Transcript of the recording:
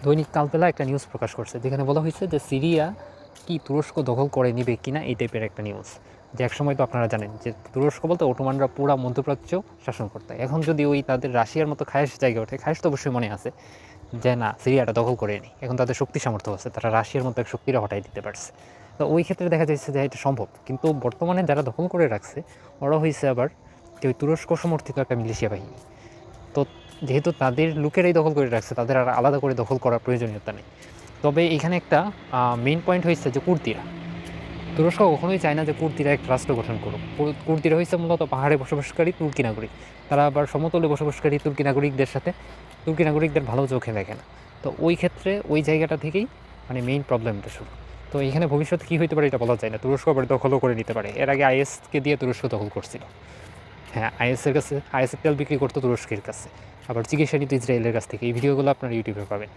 দৈনিক কালবেলা একটা নিউজ প্রকাশ করছে, যেখানে বলা হয়েছে যে সিরিয়া কি তুরস্ক দখল করে নিবে কিনা, এই টাইপের একটা নিউজ। যে একসময় তো আপনারা জানেন যে তুরস্ক বলতে অটোমানরা পুরা মধ্যপ্রাচ্য শাসন করতে, এখন যদি ওই তাদের রাশিয়ার মতো খায়েশ জায়গা ওঠে, খায়েশ তো অবশ্যই মনে আছে যে না সিরিয়াটা দখল করে নি, এখন তাদের শক্তি সামর্থ্য আছে, তারা রাশিয়ার মতো এক শক্তিরা হটাই দিতে পারছে। তো ওই ক্ষেত্রে দেখা যাচ্ছে যে এটা সম্ভব, কিন্তু বর্তমানে যারা দখল করে রাখছে ওরা হয়েছে আবার ওই তুরস্ক সমর্থিত একটা মিলিশিয়া বাহিনী। তো যেহেতু তাদের লোকেরাই দখল করে রাখছে, তাদের আর আলাদা করে দখল করার প্রয়োজনীয়তা নেই। তবে এখানে একটা মেইন পয়েন্ট হয়েছে যে কুর্দিরা, তুরস্ক কখনোই চায় না যে কুর্দিরা এক রাষ্ট্র গঠন করুক। কুর্দিরা হয়েছে মূলত পাহাড়ে বসবাসকারী তুর্কি নাগরিক, তারা আবার সমতলে বসবাসকারী তুর্কি নাগরিকদের সাথে তুর্কি নাগরিকদের ভালো চোখে দেখে না। তো ওই ক্ষেত্রে ওই জায়গাটা থেকেই মানে মেইন প্রবলেমটা শুরু। তো এখানে ভবিষ্যতে কী হতে পারে এটা বলা যায় না, তুরস্ক আবার দখলও করে নিতে পারে। এর আগে আইএসকে দিয়ে তুরস্ক দখল করছিল। হ্যাঁ, আইএসের কাছে, আইএসের তেল বিক্রি করতো তুরস্কের কাছে, আবার চিকিৎসা নিত ইসরায়েলের কাছ থেকে। এই ভিডিওগুলো আপনার ইউটিউবে পাবেন।